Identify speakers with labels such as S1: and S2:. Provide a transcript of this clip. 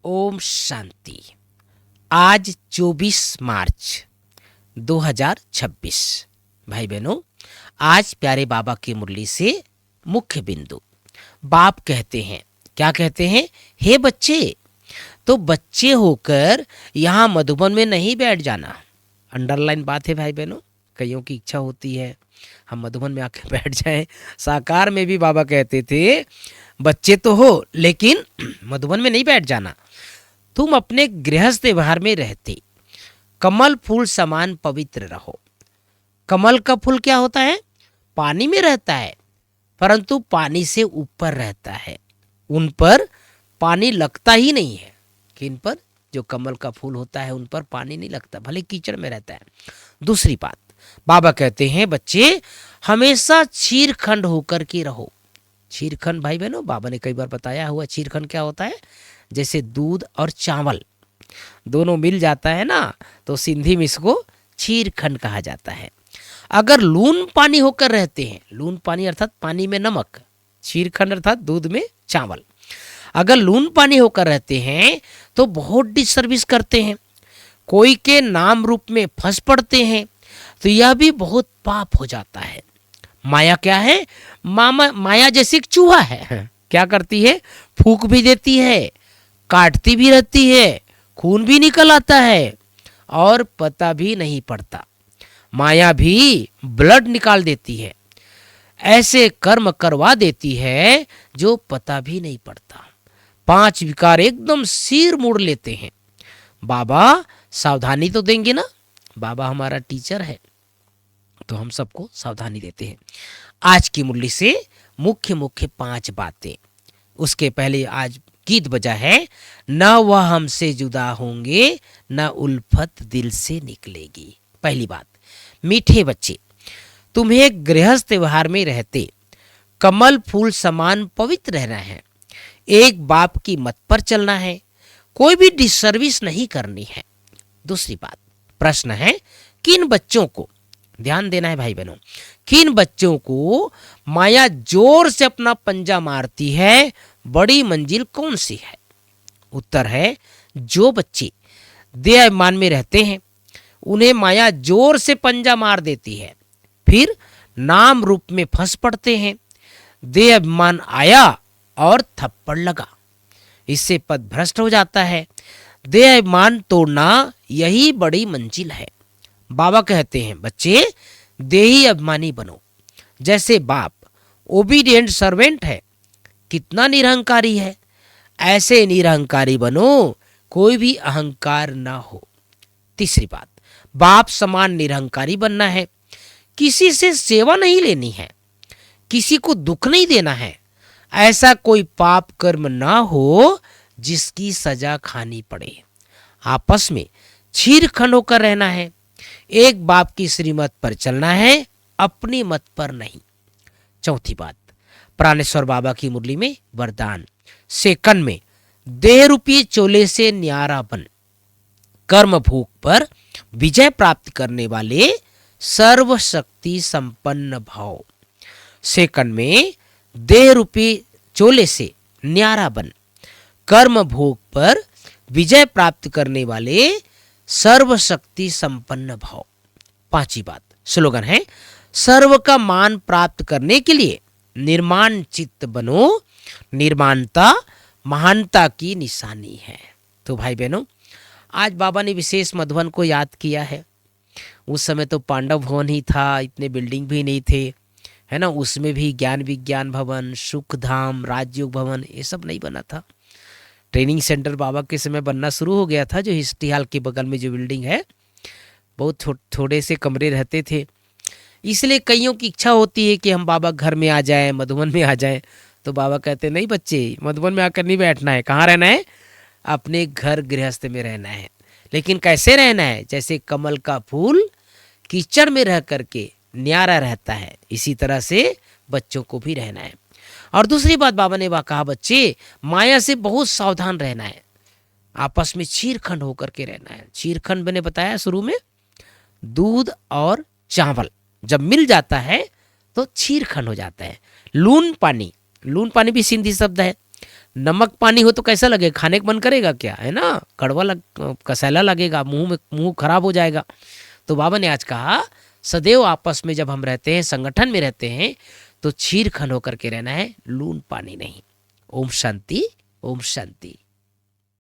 S1: ओम शांति। आज 24 मार्च 2026। भाई बहनों, आज प्यारे बाबा की मुरली से मुख्य बिंदु। बाप कहते हैं, क्या कहते हैं? हे बच्चे, तो बच्चे होकर यहाँ मधुबन में नहीं बैठ जाना। अंडरलाइन बात है भाई बहनों। कईयों की इच्छा होती है हम मधुबन में आके बैठ जाएं। साकार में भी बाबा कहते थे बच्चे तो हो लेकिन मधुबन में नहीं बैठ जाना। तुम अपने गृहस्थ व्यवहार में रहते कमल फूल समान पवित्र रहो। कमल का फूल क्या होता है? पानी में रहता है, परंतु पानी से ऊपर रहता है। उन पर पानी लगता ही नहीं है। किन पर? जो कमल का फूल होता है उन पर पानी नहीं लगता, भले कीचड़ में रहता है। दूसरी बात, बाबा कहते हैं बच्चे हमेशा चीरखंड होकर के रहो। चीरखंड भाई बहनों, बाबा ने कई बार बताया हुआ। चीरखंड क्या होता है? जैसे दूध और चावल दोनों मिल जाता है ना, तो सिंधी में इसको चीरखंड कहा जाता है। अगर लून पानी होकर रहते हैं, लून पानी अर्थात पानी में नमक, चीरखंड अर्थात दूध में चावल, अगर लून पानी होकर रहते हैं तो बहुत डिसर्विस करते हैं, कोई के नाम रूप में फंस पड़ते हैं, तो यह भी बहुत पाप हो जाता है। माया क्या है? माया जैसे एक चूहा है। क्या करती है? फूंक भी देती है, काटती भी रहती है, खून भी निकल आता है और पता भी नहीं पड़ता। माया भी ब्लड निकाल देती है, ऐसे कर्म करवा देती है जो पता भी नहीं पड़ता। 5 विकार एकदम सिर मोड़ लेते हैं। बाबा सावधानी तो देंगे ना, बाबा हमारा टीचर है तो हम सबको सावधानी देते हैं। आज की मुरली से मुख्य 5 बातें। उसके पहले आज गीत बजा है, न वह हमसे जुदा होंगे न उल्फत दिल से निकलेगी। पहली बात, मीठे बच्चे, तुम्हें गृहस्थ व्यवहार में रहते कमल फूल समान पवित्र रहना है। एक बाप की मत पर चलना है, कोई भी डिसर्विस नहीं करनी है। दूसरी बात, प्रश्न है किन बच्चों को ध्यान देना है भाई बहनों, किन बच्चों को माया जोर से अपना पंजा मारती है, बड़ी मंजिल कौन सी है? उत्तर है जो बच्चे देह अभिमान में रहते हैं, उन्हें माया जोर से पंजा मार देती है, फिर नाम रूप में फंस पड़ते हैं। देह अभिमान आया और थप्पड़ लगा, इससे पद भ्रष्ट हो जाता है। देह अभिमान तोड़ना यही बड़ी मंजिल है। बाबा कहते हैं बच्चे देही अभिमानी बनो। जैसे बाप ओबीडिएंट सर्वेंट है, कितना निरहंकारी है, ऐसे निरहंकारी बनो, कोई भी अहंकार ना हो। तीसरी बात, बाप समान निरहंकारी बनना है, किसी से सेवा नहीं लेनी है, किसी को दुख नहीं देना है, ऐसा कोई पाप कर्म ना हो जिसकी सजा खानी पड़े। आपस में चीरखंड होकर रहना है, एक बाप की श्रीमत पर चलना है, अपनी मत पर नहीं। चौथी बात, प्राणेश्वर बाबा की मुरली में वरदान, सेकंड में देह रूपी चोले से न्यारा बन, कर्म भूख पर विजय प्राप्त करने वाले सर्वशक्ति संपन्न भाव। सेकंड में देह रूपी चोले से न्यारा बन, कर्म भोग पर विजय प्राप्त करने वाले सर्वशक्ति संपन्न भाव। पांचवी बात, स्लोगन है सर्व का मान प्राप्त करने के लिए निर्माण चित्त बनो, निर्माणता महानता की निशानी है। तो भाई बहनों, आज बाबा ने विशेष मधुबन को याद किया है। उस समय तो पांडव भवन ही था, इतने बिल्डिंग भी नहीं थे, है ना। उसमें भी ज्ञान विज्ञान भवन, सुख धाम, राजयोग भवन, ये सब नहीं बना था। ट्रेनिंग सेंटर बाबा के समय बनना शुरू हो गया था। जो हिस्ट्री हॉल के बगल में जो बिल्डिंग है, बहुत थोड़े से कमरे रहते थे। इसलिए कईयों की इच्छा होती है कि हम बाबा घर में आ जाएं, मधुबन में आ जाएं, तो बाबा कहते नहीं बच्चे, मधुबन में आकर नहीं बैठना है। कहाँ रहना है? अपने घर गृहस्थ में रहना है। लेकिन कैसे रहना है? जैसे कमल का फूल कीचड़ में रह करके न्यारा रहता है, इसी तरह से बच्चों को भी रहना है। और दूसरी बात बाबा ने कहा बच्चे माया से बहुत सावधान रहना है, आपस में चीरखंड होकर के रहना है। चीरखंड मैंने बताया शुरू में, दूध और चावल जब मिल जाता है तो चीरखंड हो जाता है। लून पानी, लून पानी भी सिंधी शब्द है, नमक पानी हो तो कैसा लगेगा, खाने का मन करेगा क्या, है ना, कड़वा कसैला लगेगा, मुंह खराब हो जाएगा। तो बाबा ने आज कहा सदैव आपस में जब हम रहते हैं, संगठन में रहते हैं, तो चीर खन होकर के रहना है, लून पानी नहीं। ओम शांति, ओम शांति।